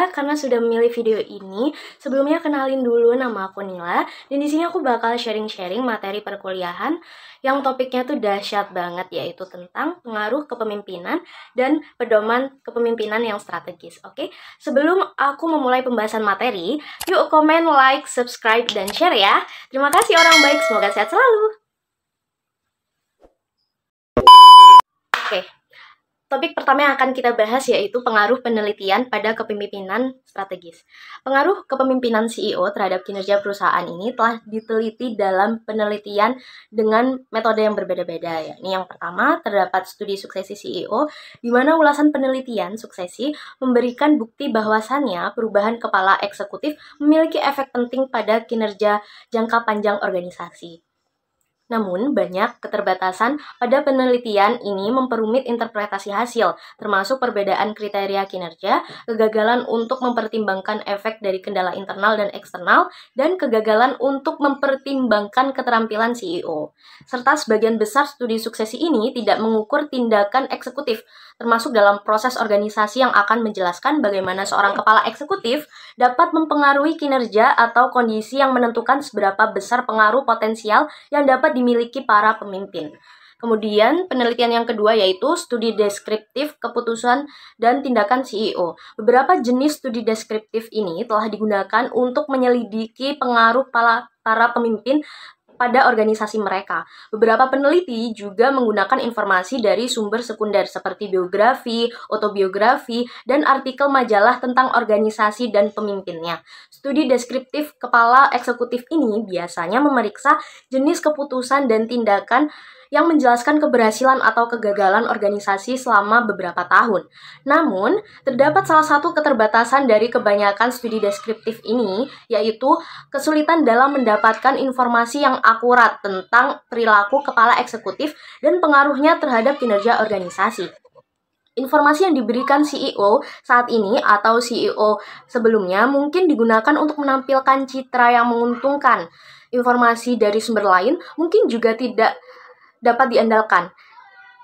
ya karena sudah memilih video ini. Sebelumnya kenalin dulu, nama aku Nila, dan di sini aku bakal sharing-sharing materi perkuliahan yang topiknya tuh dahsyat banget, yaitu tentang pengaruh kepemimpinan dan pedoman kepemimpinan yang strategis. Oke, sebelum aku memulai pembahasan materi, yuk komen, like, subscribe, dan share ya. Terima kasih orang baik, semoga sehat selalu. Oke. Topik pertama yang akan kita bahas yaitu pengaruh penelitian pada kepemimpinan strategis. Pengaruh kepemimpinan CEO terhadap kinerja perusahaan ini telah diteliti dalam penelitian dengan metode yang berbeda-beda. Yakni yang pertama, terdapat studi suksesi CEO, di mana ulasan penelitian suksesi memberikan bukti bahwasannya perubahan kepala eksekutif memiliki efek penting pada kinerja jangka panjang organisasi. Namun, banyak keterbatasan pada penelitian ini memperumit interpretasi hasil, termasuk perbedaan kriteria kinerja, kegagalan untuk mempertimbangkan efek dari kendala internal dan eksternal, dan kegagalan untuk mempertimbangkan keterampilan CEO. Serta sebagian besar studi suksesi ini tidak mengukur tindakan eksekutif, termasuk dalam proses organisasi yang akan menjelaskan bagaimana seorang kepala eksekutif dapat mempengaruhi kinerja atau kondisi yang menentukan seberapa besar pengaruh potensial yang dapat dimiliki para pemimpin. Kemudian penelitian yang kedua yaitu studi deskriptif keputusan dan tindakan CEO. Beberapa jenis studi deskriptif ini telah digunakan untuk menyelidiki pengaruh para pemimpin pada organisasi mereka. Beberapa peneliti juga menggunakan informasi dari sumber sekunder seperti biografi, autobiografi, dan artikel majalah tentang organisasi dan pemimpinnya. Studi deskriptif kepala eksekutif ini biasanya memeriksa jenis keputusan dan tindakan yang menjelaskan keberhasilan atau kegagalan organisasi selama beberapa tahun. Namun, terdapat salah satu keterbatasan dari kebanyakan studi deskriptif ini, yaitu kesulitan dalam mendapatkan informasi yang akurat tentang perilaku kepala eksekutif dan pengaruhnya terhadap kinerja organisasi. Informasi yang diberikan CEO saat ini atau CEO sebelumnya mungkin digunakan untuk menampilkan citra yang menguntungkan. Informasi dari sumber lain mungkin juga tidak dapat diandalkan.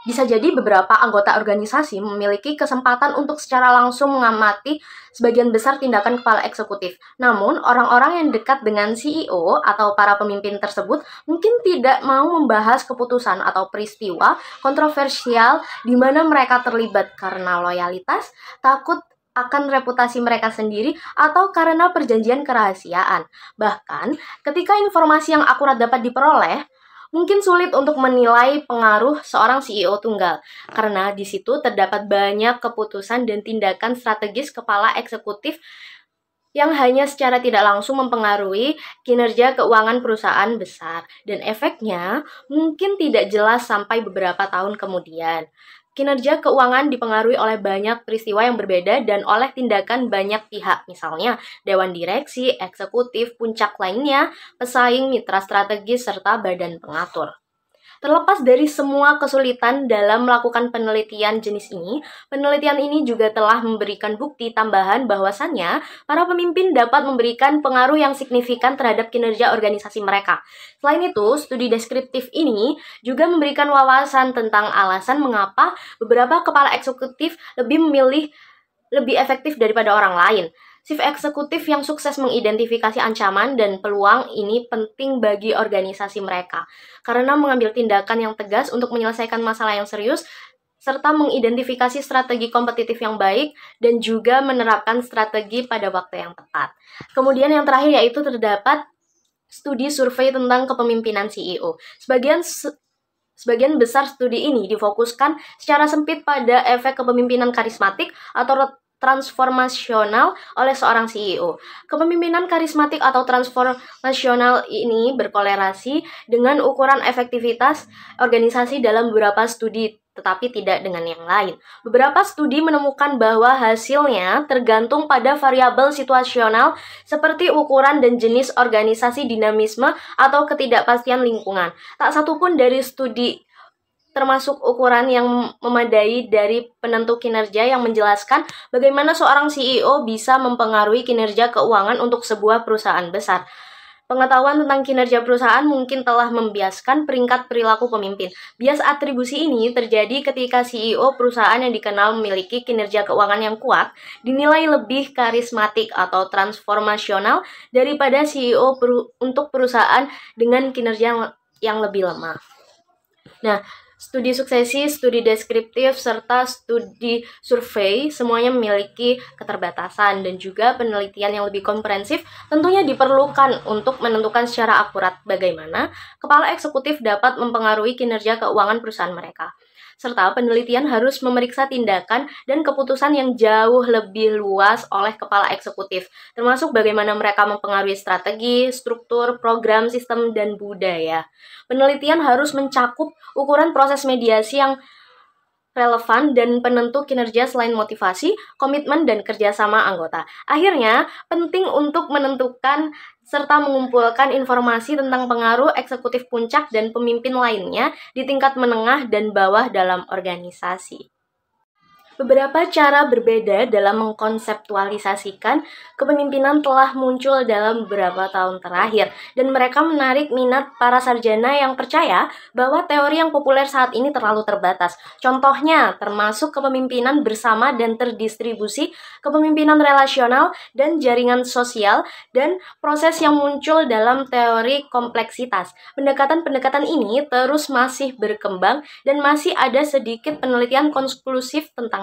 Bisa jadi beberapa anggota organisasi memiliki kesempatan untuk secara langsung mengamati sebagian besar tindakan kepala eksekutif. Namun, orang-orang yang dekat dengan CEO atau para pemimpin tersebut mungkin tidak mau membahas keputusan atau peristiwa kontroversial di mana mereka terlibat karena loyalitas, takut akan reputasi mereka sendiri, atau karena perjanjian kerahasiaan. Bahkan, ketika informasi yang akurat dapat diperoleh, mungkin sulit untuk menilai pengaruh seorang CEO tunggal, karena di situ terdapat banyak keputusan dan tindakan strategis kepala eksekutif yang hanya secara tidak langsung mempengaruhi kinerja keuangan perusahaan besar, dan efeknya mungkin tidak jelas sampai beberapa tahun kemudian. Kinerja keuangan dipengaruhi oleh banyak peristiwa yang berbeda dan oleh tindakan banyak pihak, misalnya dewan direksi, eksekutif, puncak lainnya, pesaing, mitra strategis, serta badan pengatur. Terlepas dari semua kesulitan dalam melakukan penelitian jenis ini, penelitian ini juga telah memberikan bukti tambahan bahwasannya para pemimpin dapat memberikan pengaruh yang signifikan terhadap kinerja organisasi mereka. Selain itu, studi deskriptif ini juga memberikan wawasan tentang alasan mengapa beberapa kepala eksekutif lebih efektif daripada orang lain. Chief eksekutif yang sukses mengidentifikasi ancaman dan peluang ini penting bagi organisasi mereka, karena mengambil tindakan yang tegas untuk menyelesaikan masalah yang serius, serta mengidentifikasi strategi kompetitif yang baik, dan juga menerapkan strategi pada waktu yang tepat. Kemudian yang terakhir yaitu terdapat studi survei tentang kepemimpinan CEO. Sebagian besar studi ini difokuskan secara sempit pada efek kepemimpinan karismatik atau transformasional oleh seorang CEO. Kepemimpinan karismatik atau transformasional ini berkorelasi dengan ukuran efektivitas organisasi dalam beberapa studi, tetapi tidak dengan yang lain. Beberapa studi menemukan bahwa hasilnya tergantung pada variabel situasional seperti ukuran dan jenis organisasi, dinamisme, atau ketidakpastian lingkungan. Tak satupun dari studi termasuk ukuran yang memadai dari penentu kinerja yang menjelaskan bagaimana seorang CEO bisa mempengaruhi kinerja keuangan untuk sebuah perusahaan besar. Pengetahuan tentang kinerja perusahaan mungkin telah membiaskan peringkat perilaku pemimpin. Bias atribusi ini terjadi ketika CEO perusahaan yang dikenal memiliki kinerja keuangan yang kuat dinilai lebih karismatik atau transformasional daripada CEO untuk perusahaan dengan kinerja yang lebih lemah. Nah, studi suksesi, studi deskriptif, serta studi survei semuanya memiliki keterbatasan dan juga penelitian yang lebih komprehensif tentunya diperlukan untuk menentukan secara akurat bagaimana kepala eksekutif dapat mempengaruhi kinerja keuangan perusahaan mereka. Serta penelitian harus memeriksa tindakan dan keputusan yang jauh lebih luas oleh kepala eksekutif, termasuk bagaimana mereka mempengaruhi strategi, struktur, program, sistem, dan budaya. Penelitian harus mencakup ukuran proses mediasi yang relevan dan penentu kinerja selain motivasi, komitmen, dan kerjasama anggota. Akhirnya, penting untuk menentukan serta mengumpulkan informasi tentang pengaruh eksekutif puncak dan pemimpin lainnya di tingkat menengah dan bawah dalam organisasi. Beberapa cara berbeda dalam mengkonseptualisasikan kepemimpinan telah muncul dalam beberapa tahun terakhir, dan mereka menarik minat para sarjana yang percaya bahwa teori yang populer saat ini terlalu terbatas. Contohnya, termasuk kepemimpinan bersama dan terdistribusi, kepemimpinan relasional, dan jaringan sosial, dan proses yang muncul dalam teori kompleksitas. Pendekatan-pendekatan ini terus masih berkembang dan masih ada sedikit penelitian konklusif tentang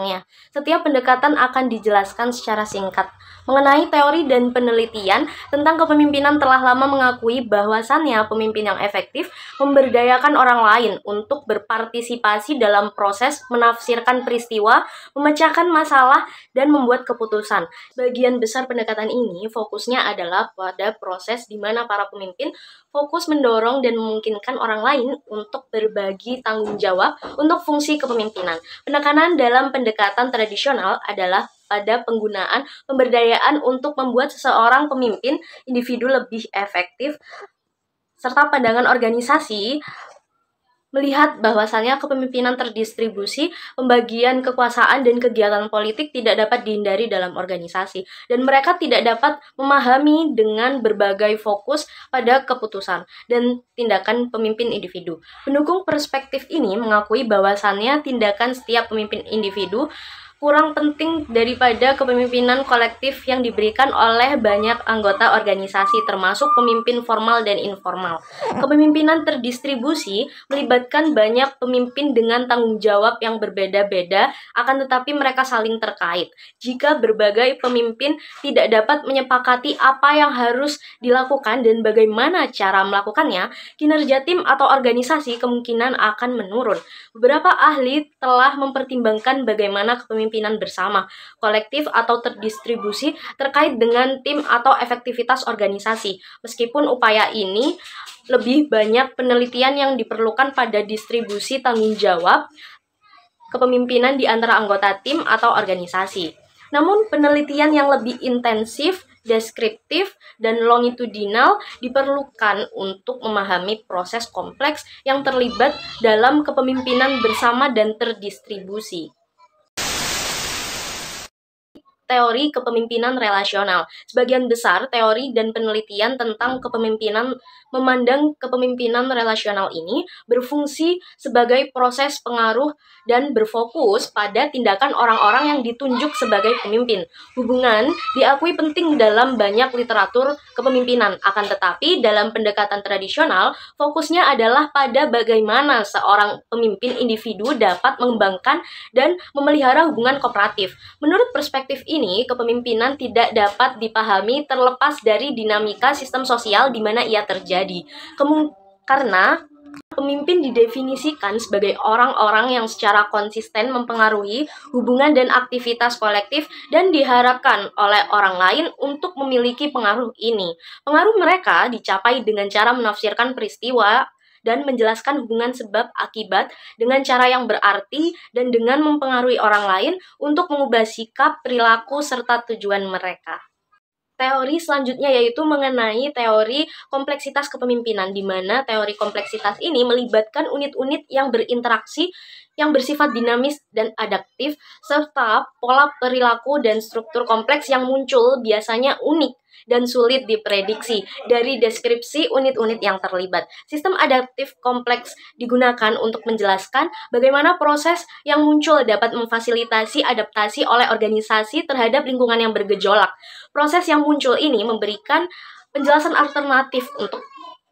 setiap pendekatan akan dijelaskan secara singkat. Mengenai teori dan penelitian tentang kepemimpinan telah lama mengakui bahwasannya pemimpin yang efektif memberdayakan orang lain untuk berpartisipasi dalam proses menafsirkan peristiwa, memecahkan masalah, dan membuat keputusan. Bagian besar pendekatan ini fokusnya adalah pada proses di mana para pemimpin fokus mendorong dan memungkinkan orang lain untuk berbagi tanggung jawab untuk fungsi kepemimpinan. Penekanan dalam pendekatan tradisional adalah pada penggunaan pemberdayaan untuk membuat seseorang pemimpin individu lebih efektif, serta pandangan organisasi melihat bahwasannya kepemimpinan terdistribusi, pembagian kekuasaan, dan kegiatan politik tidak dapat dihindari dalam organisasi, dan mereka tidak dapat memahami dengan berbagai fokus pada keputusan dan tindakan pemimpin individu. Pendukung perspektif ini mengakui bahwasannya tindakan setiap pemimpin individu kurang penting daripada kepemimpinan kolektif yang diberikan oleh banyak anggota organisasi, termasuk pemimpin formal dan informal. Kepemimpinan terdistribusi melibatkan banyak pemimpin dengan tanggung jawab yang berbeda-beda, akan tetapi mereka saling terkait. Jika berbagai pemimpin tidak dapat menyepakati apa yang harus dilakukan dan bagaimana cara melakukannya, kinerja tim atau organisasi kemungkinan akan menurun. Beberapa ahli telah mempertimbangkan bagaimana kepemimpinan bersama, kolektif atau terdistribusi terkait dengan tim atau efektivitas organisasi. Meskipun upaya ini lebih banyak penelitian yang diperlukan pada distribusi tanggung jawab kepemimpinan di antara anggota tim atau organisasi. Namun penelitian yang lebih intensif, deskriptif, dan longitudinal diperlukan untuk memahami proses kompleks yang terlibat dalam kepemimpinan bersama dan terdistribusi. Teori kepemimpinan relasional. Sebagian besar teori dan penelitian tentang kepemimpinan memandang kepemimpinan relasional ini berfungsi sebagai proses pengaruh dan berfokus pada tindakan orang-orang yang ditunjuk sebagai pemimpin. Hubungan diakui penting dalam banyak literatur kepemimpinan, akan tetapi dalam pendekatan tradisional, fokusnya adalah pada bagaimana seorang pemimpin individu dapat mengembangkan dan memelihara hubungan kooperatif. Menurut perspektif ini, kepemimpinan tidak dapat dipahami terlepas dari dinamika sistem sosial di mana ia terjadi. Karena pemimpin didefinisikan sebagai orang-orang yang secara konsisten mempengaruhi hubungan dan aktivitas kolektif dan diharapkan oleh orang lain untuk memiliki pengaruh ini. Pengaruh mereka dicapai dengan cara menafsirkan peristiwa dan menjelaskan hubungan sebab akibat dengan cara yang berarti dan dengan mempengaruhi orang lain untuk mengubah sikap, perilaku, serta tujuan mereka. Teori selanjutnya yaitu mengenai teori kompleksitas kepemimpinan, di mana teori kompleksitas ini melibatkan unit-unit yang berinteraksi yang bersifat dinamis dan adaptif, serta pola perilaku dan struktur kompleks yang muncul biasanya unik dan sulit diprediksi dari deskripsi unit-unit yang terlibat. Sistem adaptif kompleks digunakan untuk menjelaskan bagaimana proses yang muncul dapat memfasilitasi adaptasi oleh organisasi terhadap lingkungan yang bergejolak. Proses yang muncul ini memberikan penjelasan alternatif untuk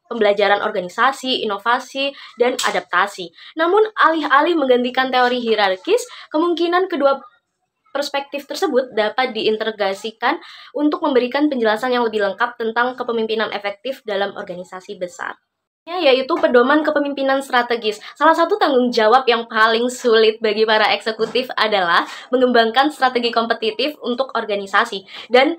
pembelajaran organisasi, inovasi, dan adaptasi. Namun, alih-alih menggantikan teori hierarkis, kemungkinan kedua perspektif tersebut dapat diintegrasikan untuk memberikan penjelasan yang lebih lengkap tentang kepemimpinan efektif dalam organisasi besar, yaitu pedoman kepemimpinan strategis. Salah satu tanggung jawab yang paling sulit bagi para eksekutif adalah mengembangkan strategi kompetitif untuk organisasi, dan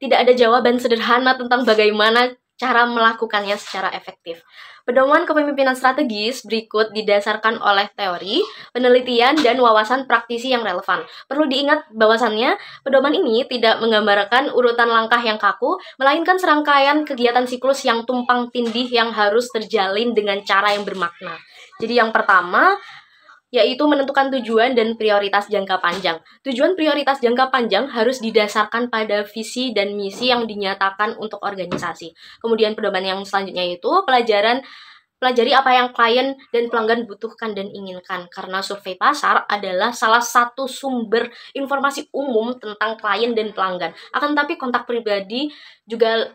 tidak ada jawaban sederhana tentang bagaimana cara melakukannya secara efektif. Pedoman kepemimpinan strategis berikut didasarkan oleh teori, penelitian, dan wawasan praktisi yang relevan. Perlu diingat bahwasannya, pedoman ini tidak menggambarkan urutan langkah yang kaku, melainkan serangkaian kegiatan siklus yang tumpang tindih yang harus terjalin dengan cara yang bermakna. Jadi yang pertama, yaitu menentukan tujuan dan prioritas jangka panjang. Tujuan prioritas jangka panjang harus didasarkan pada visi dan misi yang dinyatakan untuk organisasi. Kemudian pedoman yang selanjutnya itu pelajari apa yang klien dan pelanggan butuhkan dan inginkan, karena survei pasar adalah salah satu sumber informasi umum tentang klien dan pelanggan. Akan tetapi kontak pribadi juga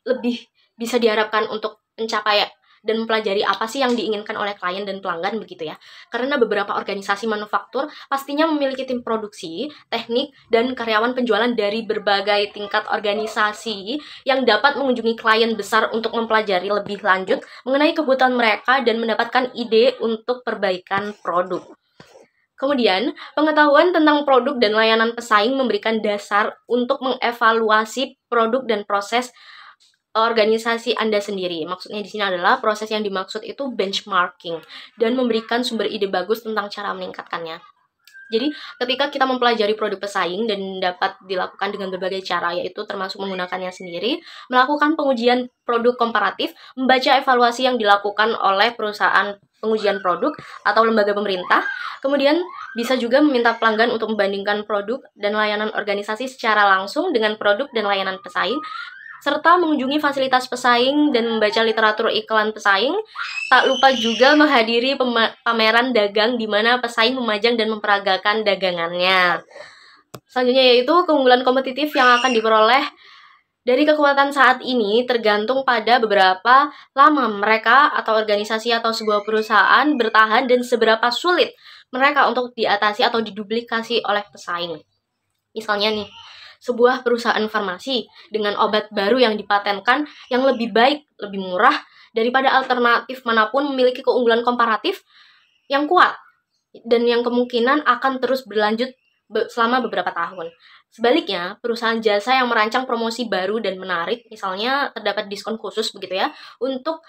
lebih bisa diharapkan untuk mencapai dan mempelajari apa sih yang diinginkan oleh klien dan pelanggan, begitu ya. Karena beberapa organisasi manufaktur pastinya memiliki tim produksi, teknik, dan karyawan penjualan dari berbagai tingkat organisasi yang dapat mengunjungi klien besar untuk mempelajari lebih lanjut mengenai kebutuhan mereka dan mendapatkan ide untuk perbaikan produk. Kemudian, pengetahuan tentang produk dan layanan pesaing memberikan dasar untuk mengevaluasi produk dan proses organisasi Anda sendiri. Maksudnya di sini adalah proses yang dimaksud itu benchmarking dan memberikan sumber ide bagus tentang cara meningkatkannya. Jadi, ketika kita mempelajari produk pesaing dan dapat dilakukan dengan berbagai cara, yaitu termasuk menggunakannya sendiri, melakukan pengujian produk komparatif, membaca evaluasi yang dilakukan oleh perusahaan pengujian produk atau lembaga pemerintah, kemudian bisa juga meminta pelanggan untuk membandingkan produk dan layanan organisasi secara langsung dengan produk dan layanan pesaing, serta mengunjungi fasilitas pesaing dan membaca literatur iklan pesaing. Tak lupa juga menghadiri pameran dagang di mana pesaing memajang dan memperagakan dagangannya. Selanjutnya yaitu keunggulan kompetitif yang akan diperoleh dari kekuatan saat ini tergantung pada beberapa lama mereka atau organisasi atau sebuah perusahaan bertahan dan seberapa sulit mereka untuk diatasi atau diduplikasi oleh pesaing. Misalnya nih, sebuah perusahaan farmasi dengan obat baru yang dipatenkan yang lebih baik, lebih murah daripada alternatif manapun memiliki keunggulan komparatif yang kuat dan yang kemungkinan akan terus berlanjut selama beberapa tahun. Sebaliknya, perusahaan jasa yang merancang promosi baru dan menarik, misalnya terdapat diskon khusus begitu ya, untuk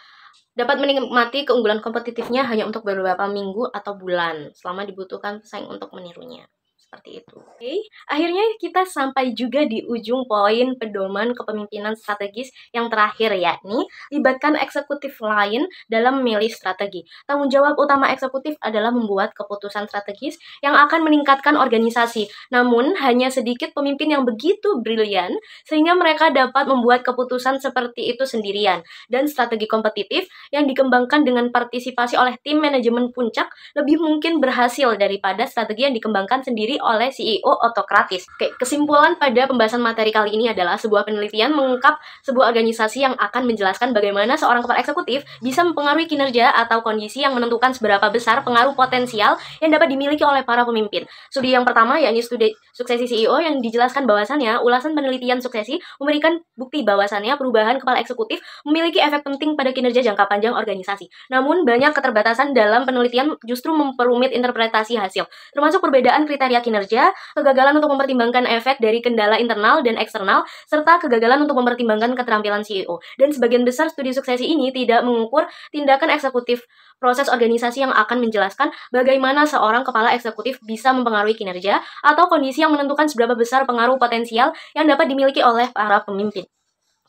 dapat menikmati keunggulan kompetitifnya hanya untuk beberapa minggu atau bulan selama dibutuhkan pesaing untuk menirunya. Seperti itu. Oke, akhirnya kita sampai juga di ujung poin pedoman kepemimpinan strategis yang terakhir, yakni libatkan eksekutif lain dalam memilih strategi. Tanggung jawab utama eksekutif adalah membuat keputusan strategis yang akan meningkatkan organisasi. Namun, hanya sedikit pemimpin yang begitu brilian sehingga mereka dapat membuat keputusan seperti itu sendirian. Dan strategi kompetitif yang dikembangkan dengan partisipasi oleh tim manajemen puncak lebih mungkin berhasil daripada strategi yang dikembangkan sendiri oleh CEO otokratis. Oke, kesimpulan pada pembahasan materi kali ini adalah sebuah penelitian mengungkap sebuah organisasi yang akan menjelaskan bagaimana seorang kepala eksekutif bisa mempengaruhi kinerja atau kondisi yang menentukan seberapa besar pengaruh potensial yang dapat dimiliki oleh para pemimpin. Studi yang pertama yakni studi suksesi CEO yang dijelaskan bahwasannya ulasan penelitian suksesi memberikan bukti bahwasannya perubahan kepala eksekutif memiliki efek penting pada kinerja jangka panjang organisasi. Namun banyak keterbatasan dalam penelitian justru memperumit interpretasi hasil, termasuk perbedaan kriteria kinerja, kegagalan untuk mempertimbangkan efek dari kendala internal dan eksternal, serta kegagalan untuk mempertimbangkan keterampilan CEO. Dan sebagian besar studi suksesi ini tidak mengukur tindakan eksekutif proses organisasi yang akan menjelaskan bagaimana seorang kepala eksekutif bisa mempengaruhi kinerja atau kondisi yang menentukan seberapa besar pengaruh potensial yang dapat dimiliki oleh para pemimpin.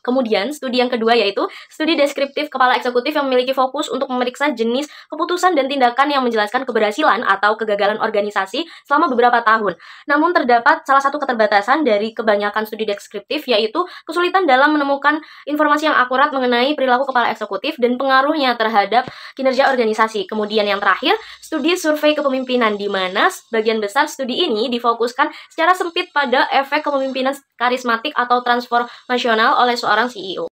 Kemudian, studi yang kedua yaitu studi deskriptif kepala eksekutif yang memiliki fokus untuk memeriksa jenis keputusan dan tindakan yang menjelaskan keberhasilan atau kegagalan organisasi selama beberapa tahun. Namun terdapat salah satu keterbatasan dari kebanyakan studi deskriptif yaitu kesulitan dalam menemukan informasi yang akurat mengenai perilaku kepala eksekutif dan pengaruhnya terhadap kinerja organisasi. Kemudian yang terakhir, studi survei kepemimpinan di mana sebagian besar studi ini difokuskan secara sempit pada efek kepemimpinan karismatik atau transformasional oleh seorang CEO.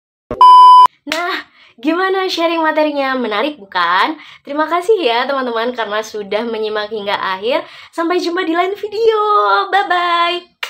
Nah, gimana sharing materinya? Menarik bukan? Terima kasih ya teman-teman karena sudah menyimak hingga akhir. Sampai jumpa di lain video. Bye-bye.